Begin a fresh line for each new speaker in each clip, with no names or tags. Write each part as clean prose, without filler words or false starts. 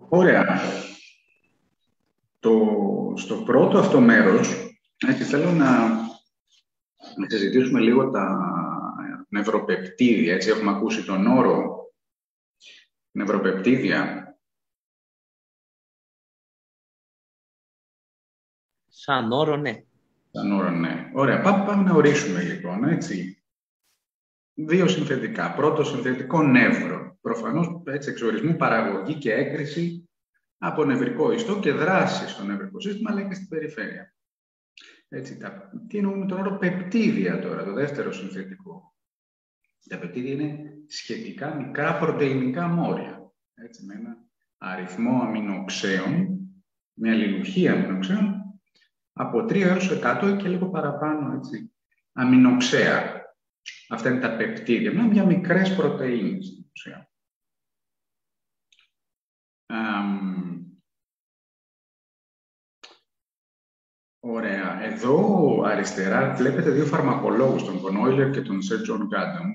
Ωραία. Στο πρώτο αυτό μέρος, θέλω να συζητήσουμε λίγο τα νευροπεπτίδια. Έτσι, έχουμε ακούσει τον όρο νευροπεπτίδια.
Σαν όρο, ναι.
Σαν όρο, ναι. Ωραία. Πάμε να ορίσουμε, λοιπόν, έτσι. Δύο συνθετικά. Πρώτο συνθετικό νεύρο. Προφανώς, έτσι, εξορισμού, παραγωγή και έγκριση από νευρικό ιστό και δράση στο νευρικό σύστημα, αλλά και στην περιφέρεια. Έτσι, τι εννοούμε με τον όρο πεπτίδια τώρα, το δεύτερο συνθετικό. Τα πεπτίδια είναι σχετικά μικρά πρωτεϊνικά μόρια. Έτσι, με ένα αριθμό αμινοξέων, μια αλληλουχία αμινοξέων, από 3 έως 100 και λίγο παραπάνω, έτσι, αμινοξέα. Αυτά είναι τα πεπτίδια, μια μικρές πρωτεΐνες στην ουσία. Ωραία. Εδώ αριστερά βλέπετε δύο φαρμακολόγους, τον Von Euler και τον Sir John Gundam,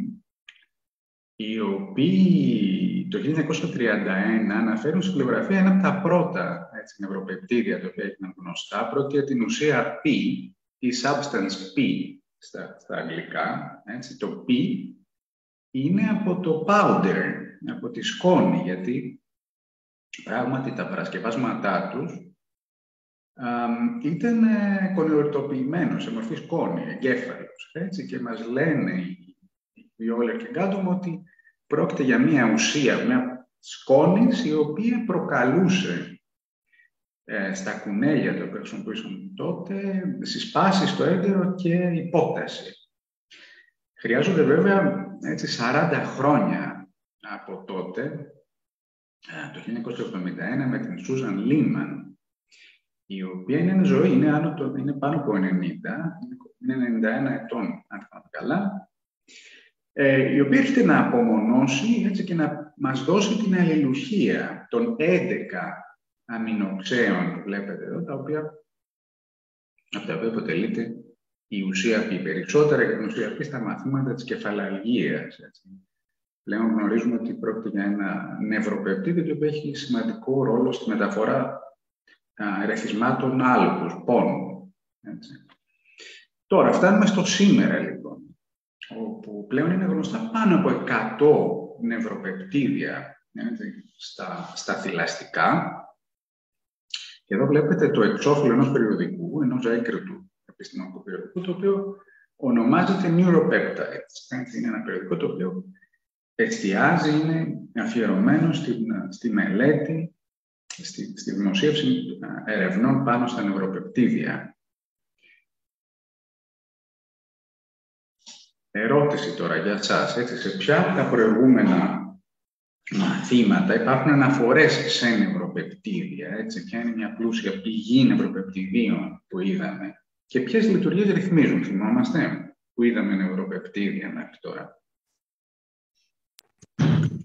οι οποίοι το 1931 αναφέρουν στην βιβλιογραφία ένα από τα πρώτα νευροπεπτίδια τα οποία έγιναν γνωστά. Πρόκειται για την ουσία P, η substance P στα αγγλικά. Έτσι, το P είναι από το powder, από τη σκόνη, γιατί πράγματι τα παρασκευάσματά τους ήταν κονιορτοποιημένο σε μορφή σκόνη, εγκέφαλος. Έτσι, και μας λένε οι Euler και Gundam ότι πρόκειται για μια ουσία, μια σκόνη, η οποία προκαλούσε στα κουνέλια τα οποία χρησιμοποιούσαν τότε συσπάσεις στο έντερο και υπόταση. Χρειάζονται βέβαια 40 χρόνια από τότε, το 1971, με την Susan Lehman, η οποία είναι ζωή, είναι πάνω από 90, είναι 91 ετών, αν θυμάμαι καλά, η οποία έρχεται να απομονώσει, έτσι, και να μας δώσει την αλληλουχία των 11 αμινοξέων που βλέπετε εδώ, από τα οποία αποτελείται η ουσία Π. Περισσότερα για την ουσία Π στα μαθήματα της κεφαλαργίας. Πλέον γνωρίζουμε ότι πρόκειται για ένα νευροπεπτίδιο το οποίο έχει σημαντικό ρόλο στη μεταφορά ερεθισμάτων άλκους, πόνου. Έτσι. Τώρα, φτάνουμε στο σήμερα, λοιπόν, όπου πλέον είναι γνωστά πάνω από 100 νευροπεπτίδια, έτσι, στα θηλαστικά. Και εδώ βλέπετε το εξώφυλλο ενός περιοδικού, ενός έγκριτου επιστημονικού περιοδικού, το οποίο ονομάζεται Neuropeptides. Έτσι, είναι ένα περιοδικό το οποίο εστιάζει, είναι αφιερωμένο στη μελέτη, στη δημοσίευση ερευνών πάνω στα νευροπεπτίδια. Ερώτηση τώρα για εσάς, έτσι, σε ποια από τα προηγούμενα μαθήματα υπάρχουν αναφορές σε νευροπεπτίδια, έτσι, ποια είναι μια πλούσια πηγή νευροπεπτιδίων που είδαμε και ποιες λειτουργίες ρυθμίζουν, θυμόμαστε, που είδαμε νευροπεπτίδια μέχρι τώρα.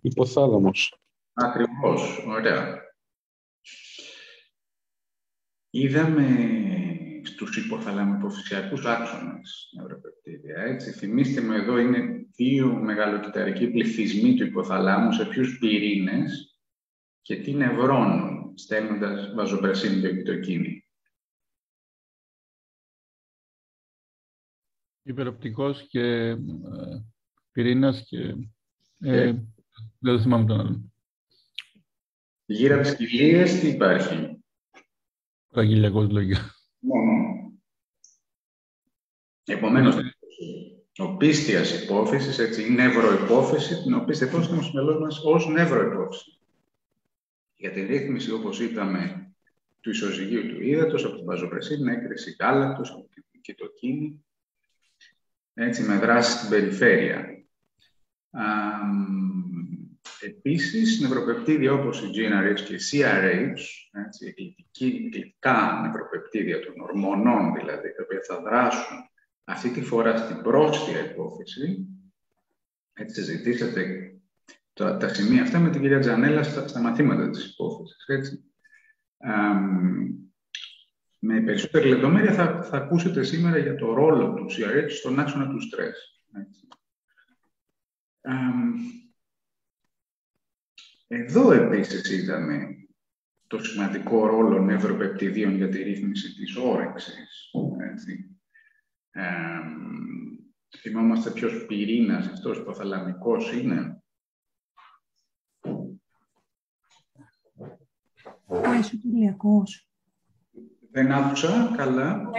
Υποθάλαμος.
Ακριβώς, ωραία. Είδαμε στους υποθαλαμο-υποφυσιακούς άξονες νευροπεπτίδια. Έτσι. Θυμίστε με, εδώ είναι δύο μεγαλοκυταρικοί πληθυσμοί του υποθαλάμου σε ποιους πυρήνες και τι νευρώνουν, στέλνοντας βαζοπρεσίνη και οιτοκίνη.
Υπεροπτικός και πυρήνας και... δεν θυμάμαι τον άλλο.
Γύρω από τις κοιλίες τι υπάρχει?
Αγγελιακός λόγια.
Μόνο. Επομένως, ο πίστιας υπόφυσης, έτσι, η νευροϋπόφυση, την οποία υπόφυση στο μυαλό μας ως νευροϋπόφυση. Για τη ρύθμιση, όπως είπαμε, του ισοζυγίου του ύδατος, από την βαζοπρεσίνη, έγκριση γάλακτος, από την κοιτοκίνη, έτσι, με δράση στην περιφέρεια. Επίσης, νευροπεπτίδια όπως η GnRH και η CRH, έτσι, γλυκά νευροπεπτίδια των ορμονών δηλαδή, τα οποία θα δράσουν αυτή τη φορά στην πρόσθετη υπόφυση. Έτσι, συζητήσατε τα σημεία αυτά με την κυρία Τζανέλα στα μαθήματα της υπόφυσης. Έτσι. Με περισσότερη λεπτομέρεια θα ακούσετε σήμερα για το ρόλο του CRH στον άξονα του στρες. Έτσι. Εδώ επίσης είδαμε το σημαντικό ρόλο νευροπεπτιδίων για τη ρύθμιση της όρεξης. Θυμόμαστε ποιος πυρήνας, αυτός υποθαλαμικός είναι.
Ο εσωκυλιακός.
Δεν άκουσα καλά.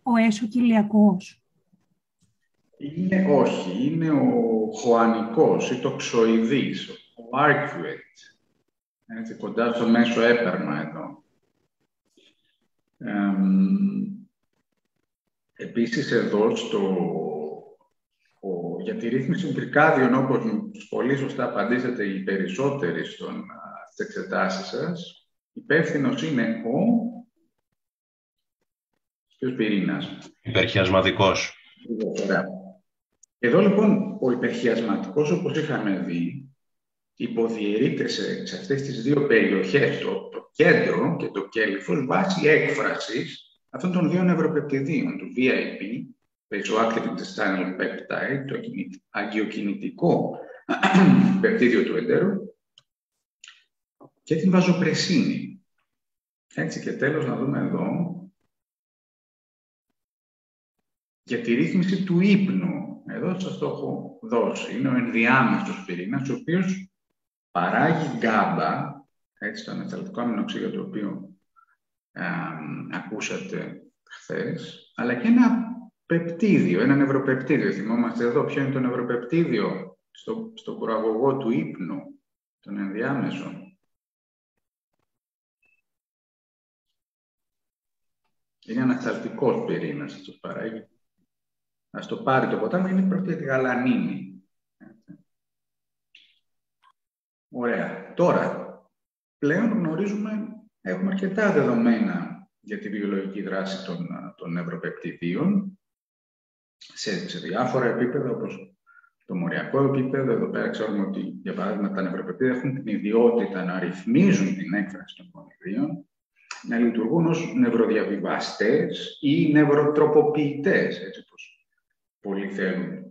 Ο εσωκυλιακός.
Όχι, είναι ο χωανικός ή το ξοειδής, ο arcuate. Έτσι, κοντά στο μέσο έπαιρμα εδώ. Επίσης εδώ, για τη ρύθμιση βρικάδιων, όπως πολύ σωστά απαντήσατε οι περισσότεροι στις εξετάσεις σας, υπεύθυνος είναι ποιος πυρήνας?
Υπερχιασματικός.
Εδώ λοιπόν ο υπερχιασματικός, όπως είχαμε δει, υποδιαιρείται σε αυτές τις δύο περιοχές, το κέντρο και το κέλυφος, βάσει έκφρασης αυτών των δύο νευροπεπτιδίων, του VIP, Vasoactive Intestinal Peptide, το αγκιοκινητικό πεπτίδιο του εντέρου, και την βαζοπρεσίνη. Έτσι, και τέλος να δούμε εδώ, για τη ρύθμιση του ύπνου. Εδώ σας το έχω δώσει. Είναι ο ενδιάμεσος πυρήνας, ο οποίος παράγει γκάμπα, έτσι, το ανασταλτικό αμινοξίδιο το οποίο ακούσατε χθες, αλλά και ένα πεπτίδιο, ένα νευροπεπτίδιο. Θυμόμαστε εδώ ποιο είναι το νευροπεπτίδιο στο προαγωγό του ύπνου, τον ενδιάμεσο. Είναι ανασταλτικός πυρήνας, αυτό παράγει. Ας το πάρει το ποτάμι, είναι πρόκειται για τη γαλανίνη. Ωραία. Τώρα, πλέον γνωρίζουμε, έχουμε αρκετά δεδομένα για τη βιολογική δράση των νευροπεπτιδίων σε διάφορα επίπεδα, όπως το μοριακό επίπεδο. Εδώ πέρα ξέρουμε ότι, για παράδειγμα, τα νευροπεπτίδια έχουν την ιδιότητα να ρυθμίζουν την έκφραση των γονιδίων, να λειτουργούν ως νευροδιαβιβαστές ή νευροτροποποιητές, έτσι όπως πολλοί θέλουν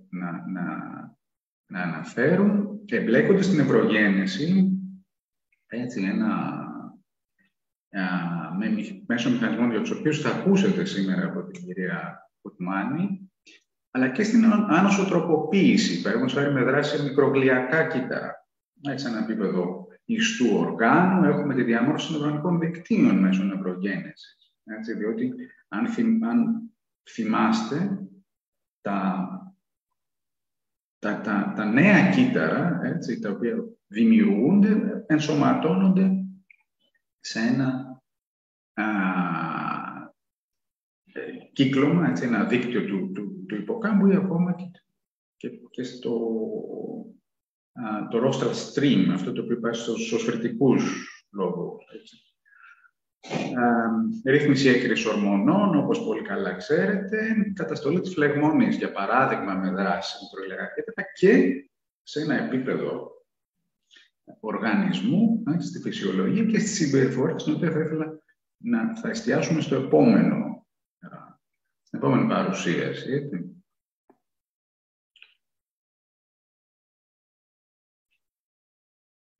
να αναφέρουν, και εμπλέκονται στην νευρογένεση, έτσι, μέσω μηχανισμών για τους οποίους θα ακούσετε σήμερα από την κυρία Κουτμάνη, αλλά και στην άνοσοτροποποίηση, παραδείγματος χάρη με δράση σε μικρογλιακά κύτταρα. Έτσι, σε ένα επίπεδο ιστού οργάνου, έχουμε τη διαμόρφωση νευρονικών δικτύων μέσω νευρογένεσης. Έτσι, διότι, αν θυμάστε, τα νέα κύτταρα, έτσι, τα οποία δημιουργούνται, ενσωματώνονται σε ένα κύκλωμα, έτσι, ένα δίκτυο του υποκάμπου ή ακόμα και το rostral stream, αυτό το οποίο υπάρχει στους σφαιρτικούς λόγους. Ρύθμιση έκρησης ορμονών, όπως πολύ καλά ξέρετε, καταστολή της φλεγμονής, για παράδειγμα, με δράση μικρογλιακά και σε ένα επίπεδο οργανισμού, στη φυσιολογία και στη συμπεριφορά, στην οποία θα ήθελα θα εστιάσουμε στην επόμενη παρουσίαση. Έτσι.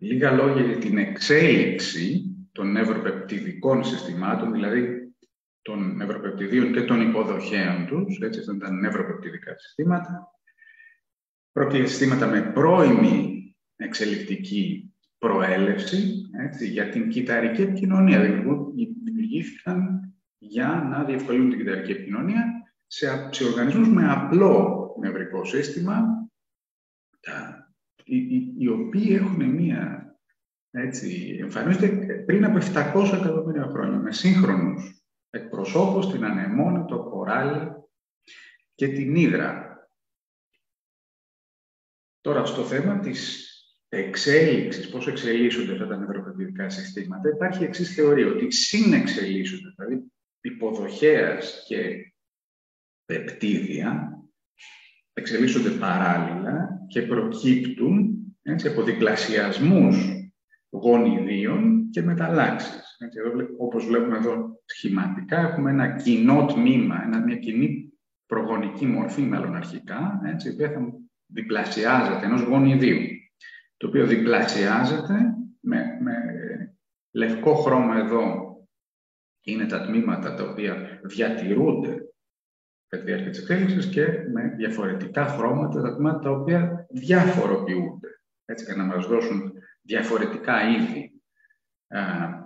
Λίγα λόγια για την εξέλιξη των νευροπεπτιδικών συστημάτων, δηλαδή των νευροπεπτιδίων και των υποδοχέων τους. Έτσι, αυτά ήταν νευροπεπτιδικά συστήματα. Πρόκειται για συστήματα με πρώιμη εξελικτική προέλευση, έτσι, για την κυταρική επικοινωνία. Δημιουργήθηκαν για να διευκολύνουν την κυταρική επικοινωνία σε οργανισμούς με απλό νευρικό σύστημα, οι οποίοι έχουν εμφανίζονται πριν από 700 εκατομμύρια χρόνια, με σύγχρονους εκπροσώπους, την ανεμόνα, το κοράλι και την ύδρα. Τώρα, στο θέμα της εξέλιξης, πώς εξελίσσονται αυτά τα νευροπεπτιδικά συστήματα, υπάρχει η εξής θεωρία, ότι συνεξελίσσονται, δηλαδή υποδοχέας και πεπτίδια εξελίσσονται παράλληλα και προκύπτουν, έτσι, από διπλασιασμούς γονιδίων και μεταλλάξεις. Εδώ, όπως βλέπουμε εδώ σχηματικά, έχουμε ένα κοινό τμήμα, μια κοινή προγονική μορφή, μάλλον αρχικά, έτσι, η οποία θα διπλασιάζεται ενός γονιδίου, το οποίο διπλασιάζεται λευκό χρώμα εδώ είναι τα τμήματα τα οποία διατηρούνται κατά τη διάρκεια της εξέλιξης και με διαφορετικά χρώματα τα τμήματα τα οποία διαφοροποιούνται, έτσι, για να μας δώσουν διαφορετικά είδη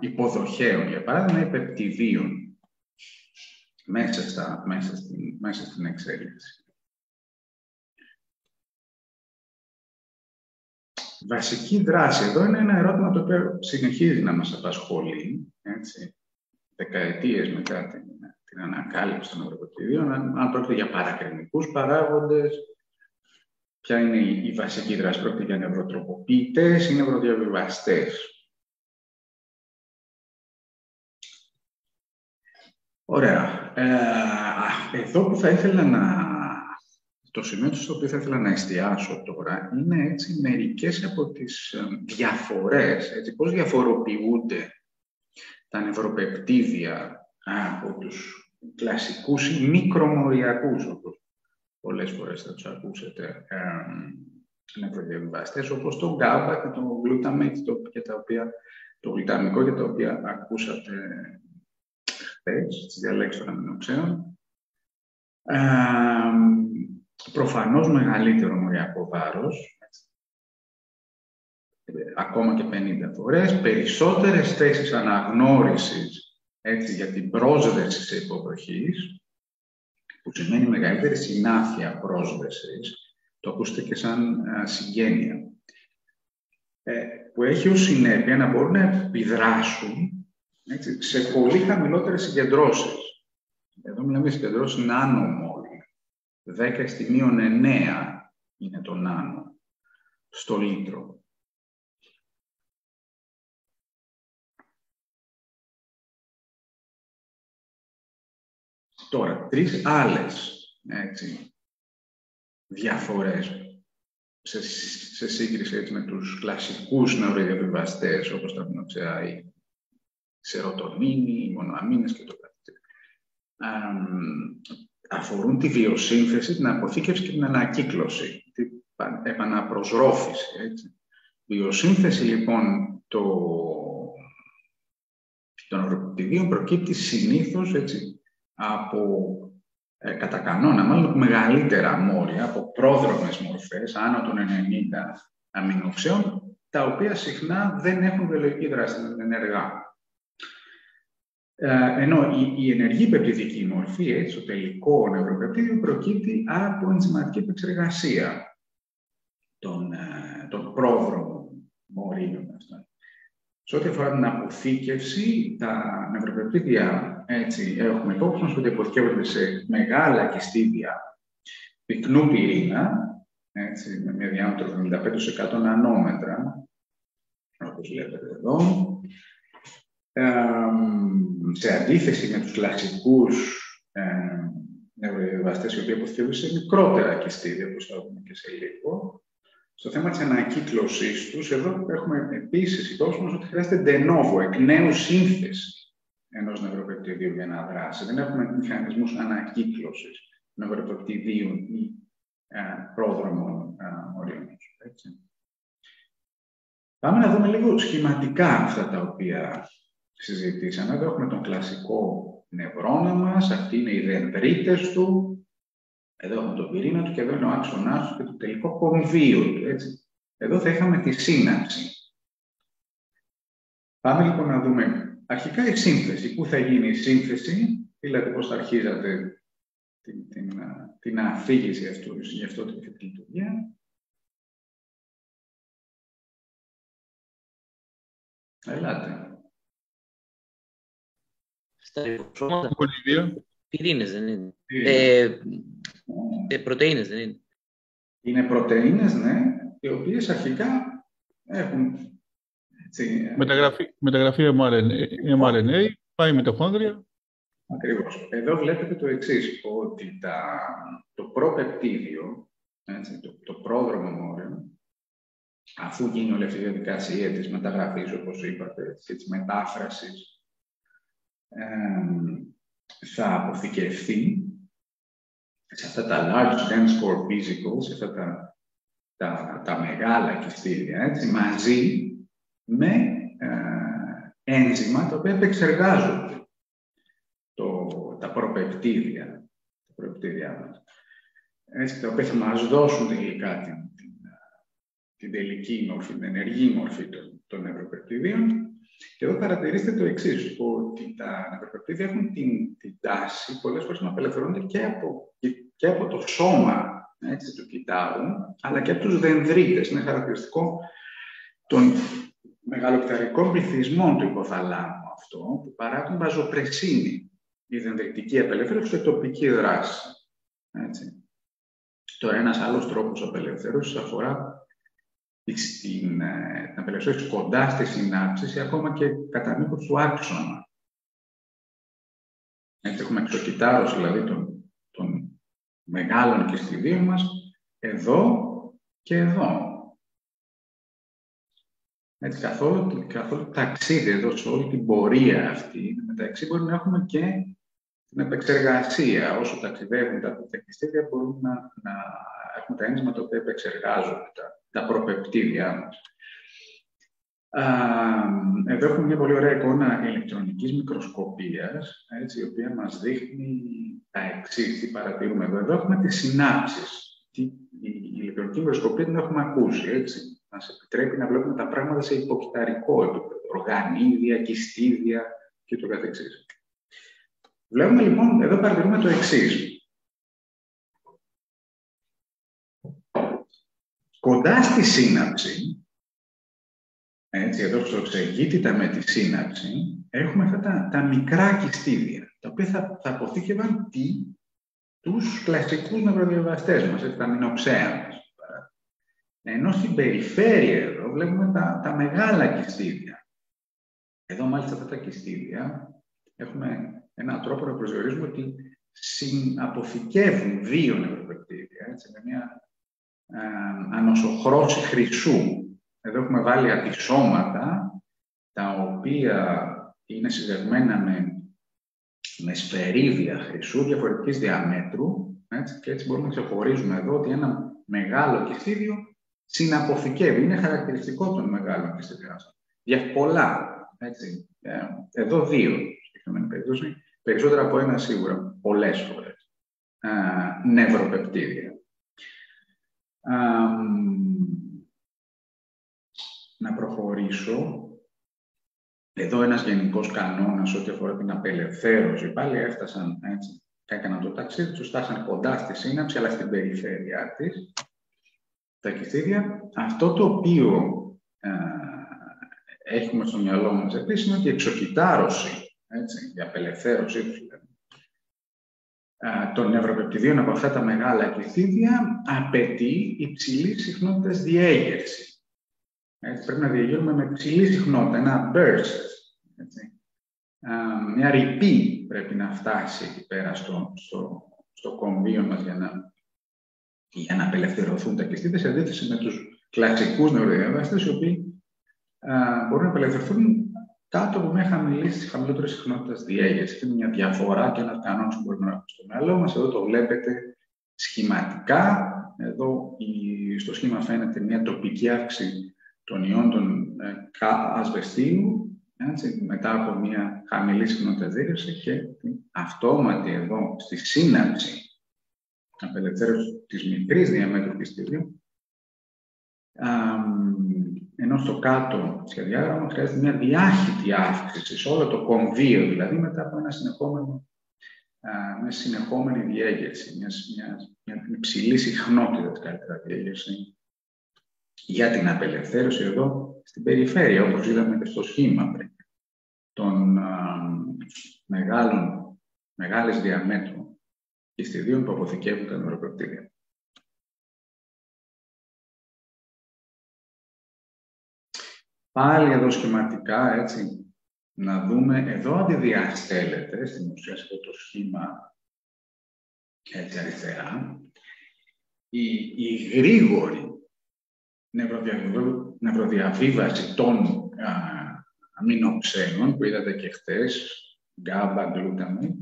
υποδοχέων, για παράδειγμα, ή πεπτιδίων μέσα στην εξέλιξη. Βασική δράση εδώ είναι ένα ερώτημα το οποίο συνεχίζει να μας απασχολεί, έτσι, δεκαετίες μετά την ανακάλυψη των ευρωπεπτιδίων, αν πρόκειται για παρακρημικούς παράγοντες, ποια είναι η βασική δράση, πρόκειται για νευροτροποποιητές ή νευροδιαβιβαστές. Ωραία. Εδώ που θα ήθελα το σημείο στο οποίο θα ήθελα να εστιάσω τώρα είναι έτσι μερικές από τις διαφορές, έτσι, πώς διαφοροποιούνται τα νευροπεπτίδια από τους κλασικούς ή μικρομοριακούς, όπως πολλές φορές θα τους ακούσετε, νευροδιαβιβαστές, όπως το GABA και το glutamate, το γλυταμικό, για τα οποία ακούσατε χθες, στις διαλέξεις των αμινοξέων. Προφανώς μεγαλύτερο μοριακό βάρος, ακόμα και 50 φορές, περισσότερες θέσεις αναγνώρισης, έτσι, για την πρόσδεση σε υποδοχής, που σημαίνει μεγαλύτερη συνάφεια πρόσδεσης, το ακούσετε και σαν συγγένεια, που έχει ως συνέπεια να μπορούν να επιδράσουν, έτσι, σε πολύ χαμηλότερες συγκεντρώσεις. Εδώ μιλάμε για συγκεντρώσεις νάνομόλ. 10⁻9 είναι το νάνο στο λίτρο. Τώρα, τρεις άλλες, έτσι, διαφορές σε σύγκριση, έτσι, με τους κλασικούς νευροδιαβιβαστές, όπως τα αμινοξέα, η σερωτονίνη, οι μονοαμίνες και το καθεξής. Αφορούν τη βιοσύνθεση, την αποθήκευση και την ανακύκλωση, την επαναπροσρόφηση. Έτσι. Βιοσύνθεση, λοιπόν, των νευροπεπτιδίων προκύπτει συνήθως, έτσι, από, κατά κανόνα, μάλλον μεγαλύτερα μόρια, από πρόδρομες μορφές, άνω των 90 αμινοξέων, τα οποία συχνά δεν έχουν βιολογική δράση, δεν είναι ενεργά. Ενώ η ενεργή πεπτιδική μορφή, έτσι, το τελικό νευροπεπτίδιο, προκύπτει από ενζηματική επεξεργασία των πρόδρομων μορίων. Σε ό,τι αφορά την αποθήκευση, τα νευροπεπτίδια, έτσι, έχουμε υπόψη μας ότι αποθηκεύονται σε μεγάλα κιστίδια πυκνού πυρήνα, έτσι, με μια διάμετρο 75-100 νανόμετρα, όπως βλέπετε εδώ. Σε αντίθεση με τους κλασικούς νευροδιαβιβαστές, οι οποίοι αποθηκεύονται σε μικρότερα κιστίδια, όπως θα δούμε και σε λίγο. Στο θέμα της ανακύκλωσής τους, εδώ έχουμε επίσης υπόψη μας ότι χρειάζεται de novo, εκ νέου σύνθεση ενός νευροπεπτιδίου για να δράσει. Δεν έχουμε μηχανισμούς ανακύκλωσης νευροπεπτιδίων ή πρόδρομων μορίων. Πάμε να δούμε λίγο σχηματικά αυτά τα οποία συζητήσαμε. Εδώ έχουμε τον κλασικό νευρώνα μας, αυτοί είναι οι δενδρίτες του. Εδώ έχουμε τον πυρήνα του και εδώ είναι ο άξονας του και το τελικό κομβείο του. Έτσι. Εδώ θα είχαμε τη σύναψη. Πάμε λοιπόν να δούμε αρχικά η σύνθεση. Πού θα γίνει η σύνθεση, δηλαδή πώς θα αρχίζατε την αφήγηση για αυτό την λειτουργία. Ελάτε.
Στα λιποσώματα, πυρήνες δεν είναι. Πρωτεΐνες δεν είναι.
Είναι πρωτεΐνες, ναι, οι οποίες αρχικά έχουν... Έτσι,
μεταγραφή mRNA, πάει μυτοχόνδρια.
Ακριβώς. Εδώ βλέπετε το εξής, ότι το προπεπτίδιο, έτσι, το πρόδρομο μόριο, αφού γίνει όλη αυτή η διαδικασία της μεταγραφής, όπως είπατε, και της μετάφρασης, θα αποθηκευθεί σε αυτά τα large dense core vesicles, σε αυτά τα μεγάλα κιστίδια, έτσι, μαζί με ένζημα τα οποία επεξεργάζονται τα προπεπτίδια μας. Έτσι, τα οποία θα μας δώσουν τελικά την τελική μορφή, την ενεργή μορφή των νευροπεπτιδίων. Και εδώ παρατηρήστε το εξής, ότι τα νευροπεπτίδια έχουν την τάση πολλές φορές να απελευθερώνονται και από το σώμα, έτσι, του κυτάρου, αλλά και από τους δενδρίτες. Είναι χαρακτηριστικό των μεγαλοκυταρικών πληθυσμών του υποθαλάμου αυτό, που παράγουν βαζοπρεσίνη, η δενδριτική απελευθέρωση και τοπική δράση. Έτσι. Τώρα, ένας άλλος τρόπος απελευθέρωσης αφορά την απελευθέρωση κοντά στις συνάψεις ή ακόμα και κατά μήκος του άξονα. Έτσι, έχουμε εξωκυτάρωση, δηλαδή των μεγάλων κυστιδίων μας, εδώ και εδώ. Έτσι, καθόλου ταξίδι εδώ, σε όλη την πορεία αυτή, μεταξύ μπορεί να έχουμε και την επεξεργασία. Όσο ταξιδεύουν τα κυστίδια, μπορούμε να έχουμε τα ένζημα τα οποία επεξεργάζονται, τα προπεπτίδια μας. Εδώ έχουμε μια πολύ ωραία εικόνα ηλεκτρονικής μικροσκοπίας, έτσι, η οποία μας δείχνει τα εξής. Τι παρατηρούμε εδώ. Εδώ έχουμε τις συνάψεις. Η ηλεκτρονική μικροσκοπία την έχουμε ακούσει, έτσι. Μας επιτρέπει να βλέπουμε τα πράγματα σε υποκυταρικό επίπεδο. Οργανίδια, κυστίδια και το καθεξής. Βλέπουμε λοιπόν, εδώ παρατηρούμε το εξής. Κοντά στη σύναψη, έτσι, εδώ στο ξεγύτητα με τη σύναψη, έχουμε αυτά τα μικρά κυστίδια, τα οποία θα αποθήκευαν τους κλασικούς νευροδιαβαστές μας, τα αμινοξέα μας. Ενώ στην περιφέρεια εδώ βλέπουμε τα μεγάλα κυστίδια. Εδώ μάλιστα αυτά τα κυστίδια έχουμε έναν τρόπο να προσδιορίζουμε ότι αποθηκεύουν δύο νευροπεπτίδια, έτσι, με μια ανοσοχρώση χρυσού. Εδώ έχουμε βάλει αντισώματα, τα οποία είναι συνδεδεμένα με σφαιρίδια χρυσού διαφορετικής διαμέτρου, έτσι, και έτσι μπορούμε να ξεχωρίζουμε εδώ ότι ένα μεγάλο κυστίδιο συναποθηκεύει. Είναι χαρακτηριστικό των μεγάλων κυστιδιών. Για πολλά, έτσι. Εδώ δύο, συγκεκριμένη περίπτωση, περισσότερα από ένα σίγουρα, πολλές φορές, νευροπεπτίδια. Να προχωρήσω. Εδώ ένας γενικός κανόνας ό,τι αφορά την απελευθέρωση. Πάλι έφτασαν, έτσι, έκαναν το ταξίδι τους, φτάσαν κοντά στη σύναψη, αλλά στην περιφέρειά της. Τα κυστίδια. Αυτό το οποίο έχουμε στο μυαλό μας επίσης είναι ότι η εξωκυτάρωση, έτσι, η απελευθέρωσή τους, των νευροπεπτιδίων από αυτά τα μεγάλα κυστίδια απαιτεί υψηλή συχνότητας διέγερση. Έτσι, πρέπει να διεγείρουμε με υψηλή συχνότητα, ένα burst. Έτσι. Μια ρηπή πρέπει να φτάσει εκεί πέρα στο κομβείο μας για να απελευθερωθούν τα κυστίδια, σε αντίθεση με τους κλασικούς νευροδιαβαστές, οι οποίοι μπορούν να απελευθερωθούν κάτω από μια χαμηλότερη συχνότητα διέγερση. Είναι μια διαφορά και ένας κανόνας που μπορούμε να έχουμε στο μυαλό μας. Εδώ το βλέπετε σχηματικά. Εδώ στο σχήμα φαίνεται μια τοπική αύξηση των ιών των ασβεστίου, έτσι, μετά από μια χαμηλή συχνότητα διέγερση και την αυτόματη εδώ στη σύναψη απελευθέρωση της μικρής διαμέτρου κυστιδιού. Ενώ στο κάτω σχεδιάγραμμα χρειάζεται μια διάχυτη αύξηση σε όλο το κομβείο, δηλαδή μετά από μια συνεχόμενη διέγερση, μια υψηλή συχνότητα καλύτερα διέγερση για την απελευθέρωση εδώ στην περιφέρεια, όπως είδαμε και στο σχήμα πριν, των μεγάλες διαμέτρου κυστιδίων που αποθηκεύουν τα νευροπεπτίδια. Πάλι εδώ σχηματικά, έτσι, να δούμε, εδώ αντιδιαστέλλεται στην ουσία σε αυτό το σχήμα, έτσι αριστερά, η γρήγορη νευροδιαβίβαση των αμινοξέων, που είδατε και χθες, GABA, glutamate,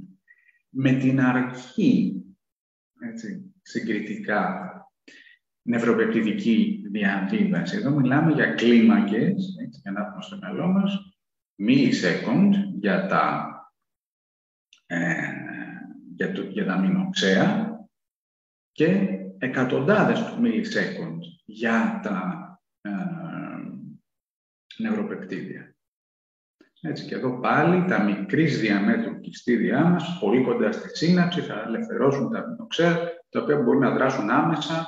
με την αργή, έτσι, συγκριτικά, νευροπεπτιδική διαβίβαση. Εδώ μιλάμε για κλίμακες, έτσι, για να έχουμε στο μυαλό μας, millisecond για τα αμινοξέα και εκατοντάδες του millisecond για τα νευροπεπτίδια. Έτσι, και εδώ πάλι τα μικρής διαμέτρου κυστίδια μας, πολύ κοντά στη σύναψη, θα ελευθερώσουν τα αμινοξέα, τα οποία μπορούν να δράσουν άμεσα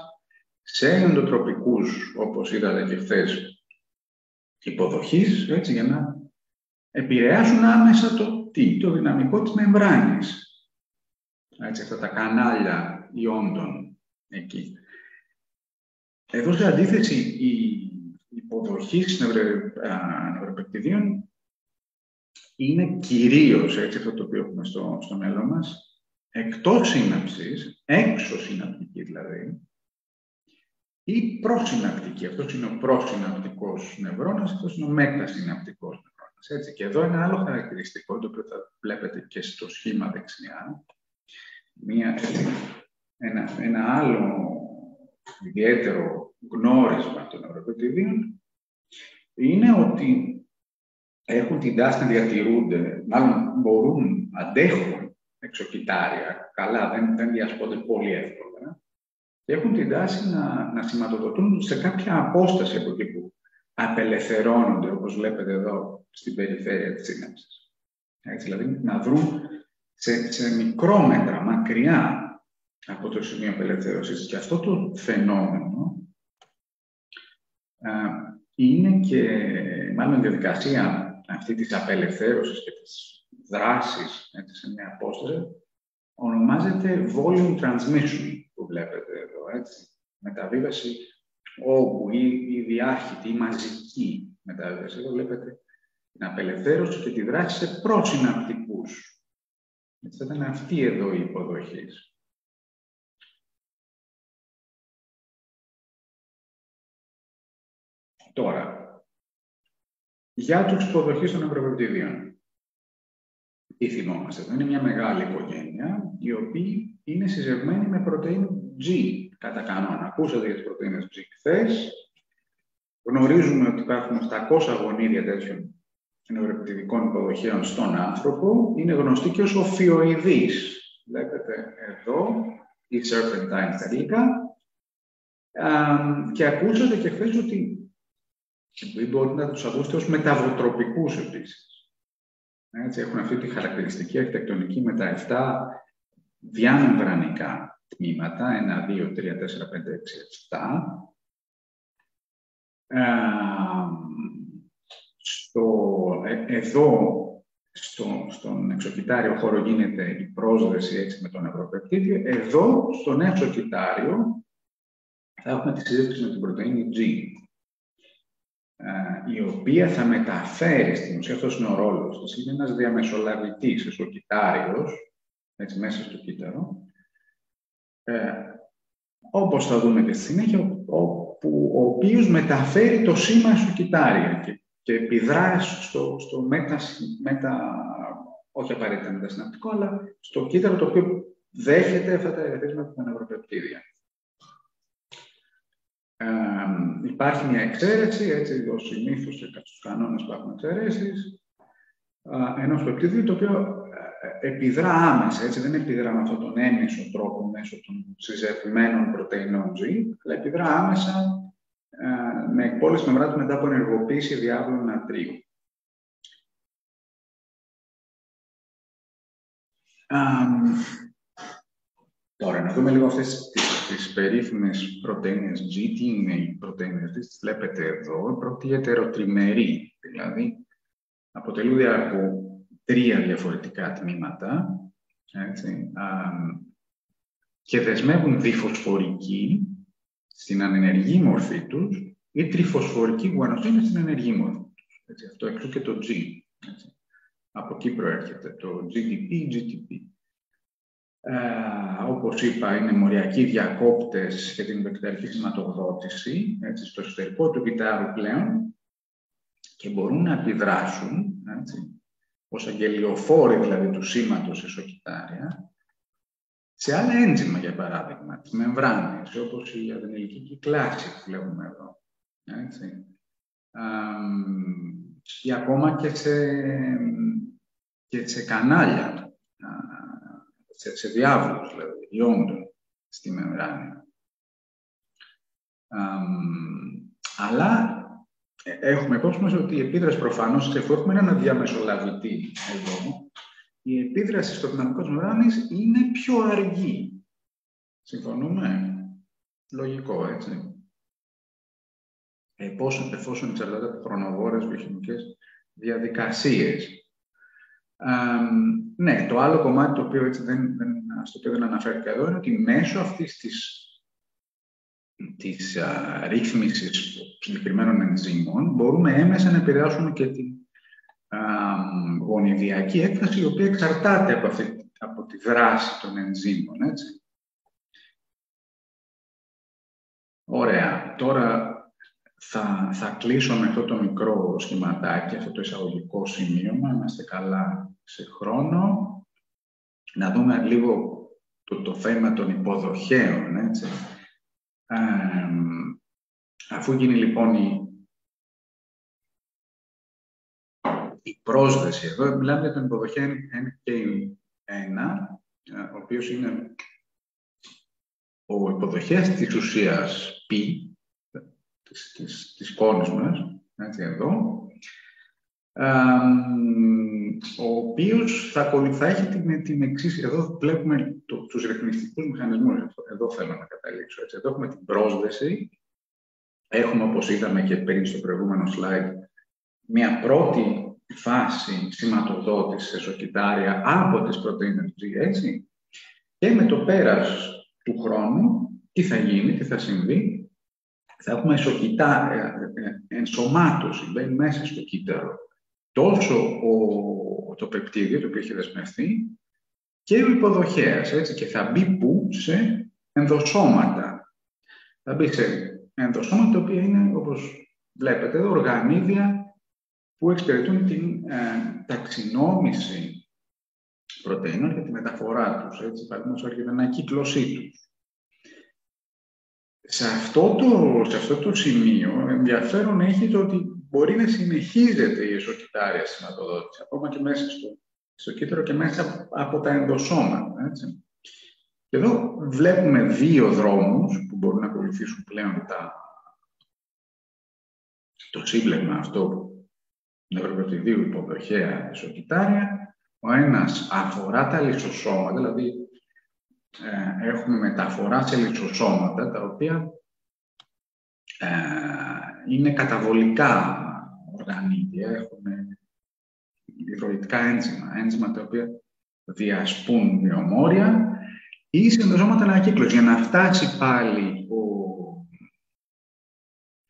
σε ενδοτροπικούς, όπως είδατε και χθες, υποδοχής, έτσι, για να επηρεάσουν άμεσα το δυναμικό της μεμβράνης. Έτσι, αυτά τα κανάλια ιόντων εκεί. Εδώ, σε αντίθεση, η υποδοχή νευροπεπτιδίων είναι κυρίως, έτσι, αυτό το οποίο έχουμε στο μυαλό μας, εκτός σύναψης, έξω συναπτική δηλαδή, ή προσυναπτική. Αυτός είναι ο προσυναπτικός νευρώνας, αυτός είναι ο μετασυναπτικός νευρώνας. Έτσι. Και εδώ ένα άλλο χαρακτηριστικό, το οποίο θα βλέπετε και στο σχήμα δεξιά, ένα άλλο ιδιαίτερο γνώρισμα των νευροπεπτιδίων, είναι ότι έχουν την τάση να διατηρούνται, μάλλον αντέχουν εξωκυτάρια, καλά, δεν διασπώνται πολύ εύκολα, και έχουν την τάση να σηματοδοτούν σε κάποια απόσταση από εκεί που απελευθερώνονται, όπως βλέπετε εδώ, στην περιφέρεια της σύναψης. Έτσι, δηλαδή, να δρουν σε μικρόμετρα, μακριά από το σημείο απελευθέρωσης. Και αυτό το φαινόμενο είναι και, μάλλον, η διαδικασία αυτή της απελευθέρωσης και της δράσης, έτσι, σε μια απόσταση, ονομάζεται volume transmission, που βλέπετε εδώ, έτσι. Μεταβίβαση όγκου ή διάχυτη ή μαζική μεταβίβαση. Εδώ βλέπετε την απελευθέρωση και τη δράση σε προσυναπτικούς. Έτσι, θα ήταν αυτή εδώ η υποδοχή. Τώρα, για τους υποδοχείς των νευροπεπτιδίων. Τι θυμόμαστε? Εδώ είναι μια μεγάλη οικογένεια, οι οποίοι είναι συζευμένοι με πρωτεΐνη G, κατά κανόνα. Ακούσατε για τις πρωτεΐνες G χθες. Γνωρίζουμε ότι υπάρχουν 700 γονίδια τέτοιων νευροπεπτιδικών υποδοχέων στον άνθρωπο. Είναι γνωστοί και ως οφιοειδείς. Βλέπετε εδώ, η serpentine στα αγγλικά. Και ακούσατε και χθες ότι μπορείτε να τους ακούσετε ως μεταβοτροπικούς επίσης. Έτσι, έχουν αυτή τη χαρακτηριστική αρχιτεκτονική με τα 7 διαμεμβρανικά τμήματα, 1, 2, 3, 4, 5, 6, 7. Εδώ, στον εξωκυτάριο χώρο, γίνεται η πρόσδεση, έτσι, με το νευροπεπτίδιο. Εδώ, στον εξωκυτάριο, θα έχουμε τη συζήτηση με την πρωτεΐνη G, η οποία θα μεταφέρει, στην ουσία, αυτός είναι ο ρόλος της, είναι ένας διαμεσολαβητής εσωκυτάριος, έτσι, μέσα στο κύτταρο, όπως θα δούμε και στη συνέχεια, ο οποίος μεταφέρει το σήμα εσωκυτάρια και επιδρά στο όχι απαραίτητα μετασυναπτικό, αλλά στο κύτταρο το οποίο δέχεται αυτά τα ερεθίσματα από τα νευροπεπτίδια. Υπάρχει μια εξαίρεση, έτσι, ως συνήθως και στους κανόνες που έχουν εξαιρέσεις, ενός πεπτιδίου, το οποίο επιδρά άμεσα, έτσι, δεν επιδρά με αυτόν τον έμεσο τρόπο μέσω των συζευμένων πρωτεϊνών G, αλλά επιδρά άμεσα με εκπόλυση μεμβράνης μετά από ενεργοποίηση διάβλου νατρίου. Τώρα, να δούμε λίγο αυτές τις περίφημες πρωτεΐνες G. Τι είναι οι πρωτεΐνες G? Τις βλέπετε εδώ. Η πρώτη ετεροτριμερή, δηλαδή αποτελούνται από 3 διαφορετικά τμήματα, έτσι, και δεσμεύουν διφωσφορική στην ανενεργή μορφή τους ή τριφωσφορική γουανοσίνη στην ενεργή μορφή τους. Έτσι, αυτό εξού και το G. Έτσι. Από εκεί προέρχεται το GDP. Όπως είπα, είναι μοριακοί διακόπτες για την βεκταρική σηματοδότηση, έτσι, στο εσωτερικό του κυττάρου πλέον, και μπορούν να επιδράσουν, έτσι, ως αγγελιοφόροι δηλαδή του σήματος εσωκυτάρια, σε άλλα ένζημα, για παράδειγμα, τις μεμβράνες, όπως η αδενυλική κυκλάση που βλέπουμε εδώ. Έτσι. ή ακόμα και σε κανάλια, σε διάβλους, δηλαδή, ιόντων στη μεμβράνη. Αλλά έχουμε υπόψη μας ότι η επίδραση προφανώς, εφού έχουμε έναν διαμεσολαβητή εδώ, η επίδραση στο δυναμικό της μεμβράνης είναι πιο αργή. Συμφωνούμε? Λογικό, έτσι. Εφόσον εξαρτάται από χρονοβόρες βιοχημικές διαδικασίες. Ναι, το άλλο κομμάτι το οποίο έτσι στο οποίο δεν αναφέρεται εδώ είναι ότι μέσω αυτής της ρύθμισης συγκεκριμένων ενζήμων μπορούμε έμεσα να επηρεάσουμε και την γονιδιακή έκφραση, η οποία εξαρτάται από τη δράση των ενζήμων, έτσι. Ωραία. Τώρα θα κλείσω με αυτό το μικρό σχηματάκι, αυτό το εισαγωγικό σημείωμα. Είμαστε καλά σε χρόνο. Να δούμε λίγο το θέμα των υποδοχέων, έτσι. Αφού γίνει λοιπόν η πρόσδεση εδώ, μιλάμε για τον υποδοχέα NK1, ο οποίος είναι ο υποδοχέας της ουσίας π, της σκόνης μας, έτσι εδώ, ο οποίος θα έχει την εξής. Εδώ βλέπουμε τους ρυθμιστικούς μηχανισμούς. Εδώ θέλω να καταλήξω. Έτσι. Εδώ έχουμε την πρόσδεση. Έχουμε, όπως είδαμε και πριν στο προηγούμενο slide, μια πρώτη φάση σηματοδότησης σε εσωκυτάρια από τις πρωτεΐνες G, έτσι. Και με το πέρας του χρόνου, τι θα γίνει, τι θα συμβεί. Θα έχουμε ενσωμάτωση, μπαίνει μέσα στο κύτταρο τόσο το πεπτίδιο, το οποίο έχει δεσμευτεί, και ο υποδοχέας, έτσι, και θα μπει πού? Σε ενδοσώματα. Θα μπει σε ενδοσώματα, τα οποία είναι, όπως βλέπετε εδώ, οργανίδια που εξυπηρετούν την ταξινόμηση πρωτεΐνων και τη μεταφορά τους, έτσι, παραδείγματος χάρη, την ανακύκλωσή τους. Σε αυτό το σημείο ενδιαφέρον έχει το ότι μπορεί να συνεχίζεται η εσωκυτάρια σηματοδότηση, ακόμα και μέσα στο κύτταρο και μέσα από τα ενδοσώματα. Έτσι. Και εδώ βλέπουμε δύο δρόμους που μπορούν να ακολουθήσουν πλέον το σύμπλεγμα αυτό νευροπεπτιδίου υποδοχέα εσωκυτάρια. Ο ένας αφορά τα λυσοσώματα, δηλαδή έχουμε μεταφορά σε λυσοσώματα, τα οποία είναι καταβολικά οργανίδια, έχουμε υδροητικά ένζημα τα οποία διασπούν μυομόρια ή σε ενδοσώματα ανακύκλωση, για να φτάσει πάλι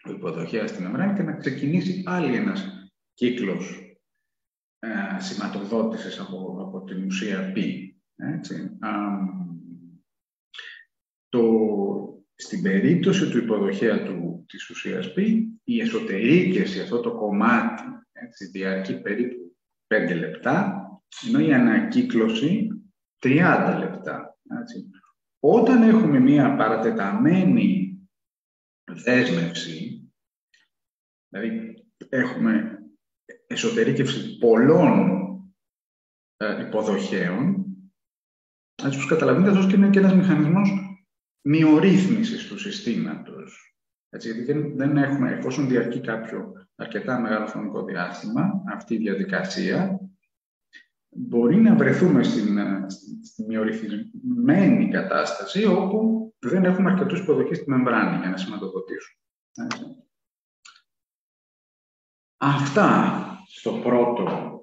ο υποδοχέας στην μεμβράνη και να ξεκινήσει πάλι ένας κύκλος σηματοδότησης από την ουσία π. Έτσι. Στην περίπτωση του υποδοχέα της ουσίας π, η εσωτερήκευση, αυτό το κομμάτι, έτσι, διαρκεί περίπου 5 λεπτά, ενώ η ανακύκλωση 30 λεπτά. Έτσι. Όταν έχουμε μία παρατεταμένη δέσμευση, δηλαδή έχουμε εσωτερήκευση πολλών υποδοχέων, έτσι, όπως καταλαβαίνετε, αυτός και είναι και ένας μηχανισμός μειορύθμισης του συστήματος. Έτσι, γιατί δεν έχουμε, εφόσον διαρκεί κάποιο αρκετά μεγάλο χρονικό διάστημα, αυτή η διαδικασία, μπορεί να βρεθούμε στη μειορυθμισμένη κατάσταση, όπου δεν έχουμε αρκετούς υποδοχείς στη μεμβράνη για να σηματοδοτήσουμε. Έτσι. Αυτά στο πρώτο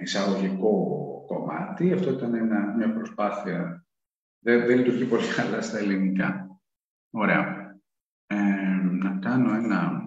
εισαγωγικό κομμάτι. Αυτό ήταν μια προσπάθεια. Δεν λειτουργεί πολύ καλά στα ελληνικά. Ωραία. Να κάνω ένα